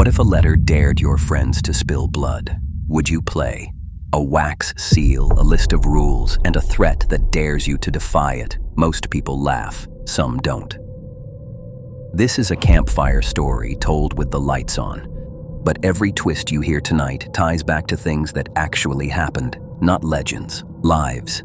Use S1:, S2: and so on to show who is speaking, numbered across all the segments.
S1: What if a letter dared your friends to spill blood? Would you play? A wax seal, a list of rules, and a threat that dares you to defy it. Most people laugh, some don't. This is a campfire story told with the lights on. But every twist you hear tonight ties back to things that actually happened, not legends, lives.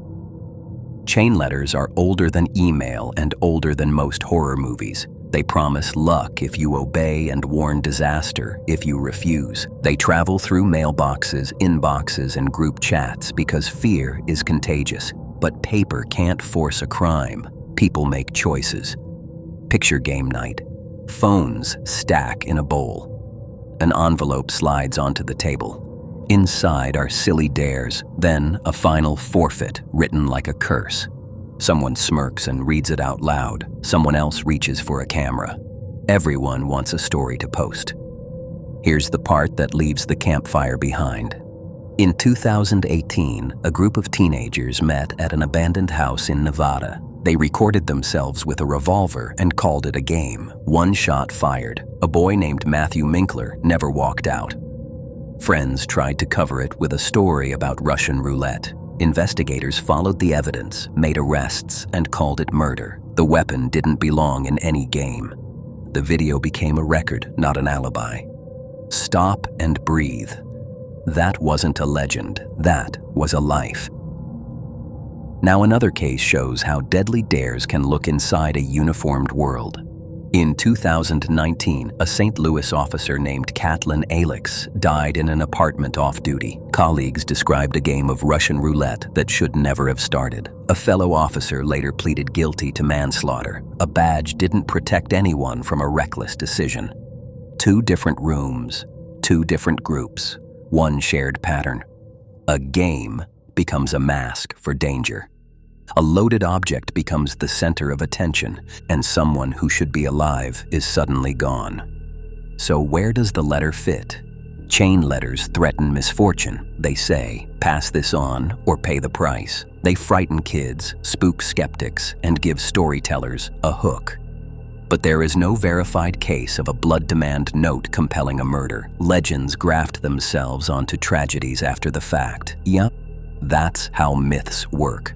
S1: Chain letters are older than email and older than most horror movies. They promise luck if you obey and warn disaster if you refuse. They travel through mailboxes, inboxes, and group chats because fear is contagious. But paper can't force a crime. People make choices. Picture game night. Phones stack in a bowl. An envelope slides onto the table. Inside are silly dares, then a final forfeit written like a curse. Someone smirks and reads it out loud. Someone else reaches for a camera. Everyone wants a story to post. Here's the part that leaves the campfire behind. In 2018, a group of teenagers met at an abandoned house in Nevada. They recorded themselves with a revolver and called it a game. One shot fired. A boy named Matthew Minkler never walked out. Friends tried to cover it with a story about Russian roulette. Investigators followed the evidence, made arrests, and called it murder. The weapon didn't belong in any game. The video became a record, not an alibi. Stop and breathe. That wasn't a legend. That was a life. Now another case shows how deadly dares can look inside a uniformed world. In 2019, a St. Louis officer named Katlin Alex died in an apartment off-duty. Colleagues described a game of Russian roulette that should never have started. A fellow officer later pleaded guilty to manslaughter. A badge didn't protect anyone from a reckless decision. 2 different rooms, 2 different groups, one shared pattern. A game becomes a mask for danger. A loaded object becomes the center of attention, and someone who should be alive is suddenly gone. So where does the letter fit? Chain letters threaten misfortune. They say, pass this on or pay the price. They frighten kids, spook skeptics, and give storytellers a hook. But there is no verified case of a blood demand note compelling a murder. Legends graft themselves onto tragedies after the fact. Yep, that's how myths work.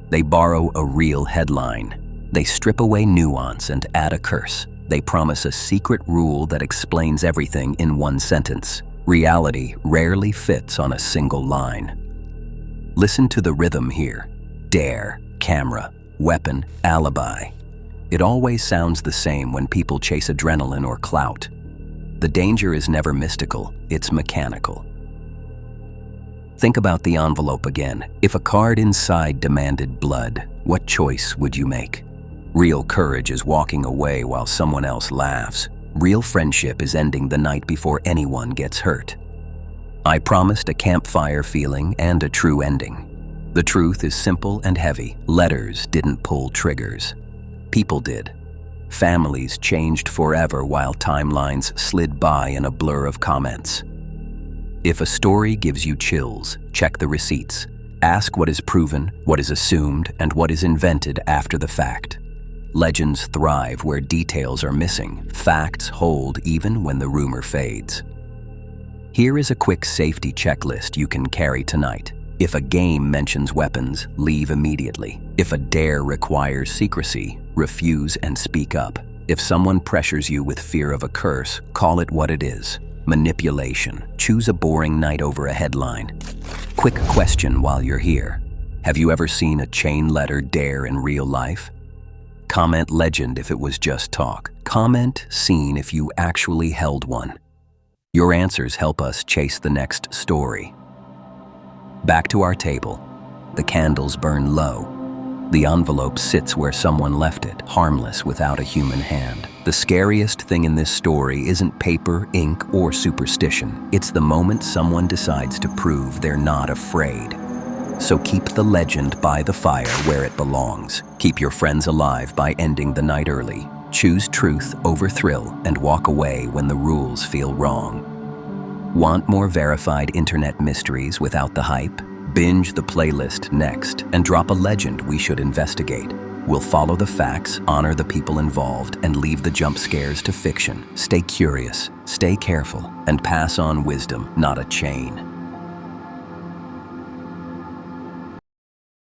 S1: They borrow a real headline. They strip away nuance and add a curse. They promise a secret rule that explains everything in one sentence. Reality rarely fits on a single line. Listen to the rhythm here. Dare, camera, weapon, alibi. It always sounds the same when people chase adrenaline or clout. The danger is never mystical, it's mechanical. Think about the envelope again. If a card inside demanded blood, what choice would you make? Real courage is walking away while someone else laughs. Real friendship is ending the night before anyone gets hurt. I promised a campfire feeling and a true ending. The truth is simple and heavy. Letters didn't pull triggers. People did. Families changed forever while timelines slid by in a blur of comments. If a story gives you chills, check the receipts. Ask what is proven, what is assumed, and what is invented after the fact. Legends thrive where details are missing. Facts hold even when the rumor fades. Here is a quick safety checklist you can carry tonight. If a game mentions weapons, leave immediately. If a dare requires secrecy, refuse and speak up. If someone pressures you with fear of a curse, call it what it is. Manipulation. Choose a boring night over a headline. Quick question while you're here. Have you ever seen a chain letter dare in real life? Comment legend if it was just talk. Comment scene if you actually held one. Your answers help us chase the next story. Back to our table. The candles burn low. The envelope sits where someone left it, harmless without a human hand. The scariest thing in this story isn't paper, ink, or superstition. It's the moment someone decides to prove they're not afraid. So keep the legend by the fire where it belongs. Keep your friends alive by ending the night early. Choose truth over thrill and walk away when the rules feel wrong. Want more verified internet mysteries without the hype? Binge the playlist next and drop a legend we should investigate. We'll follow the facts, honor the people involved, and leave the jump scares to fiction. Stay curious, stay careful, and pass on wisdom, not a chain.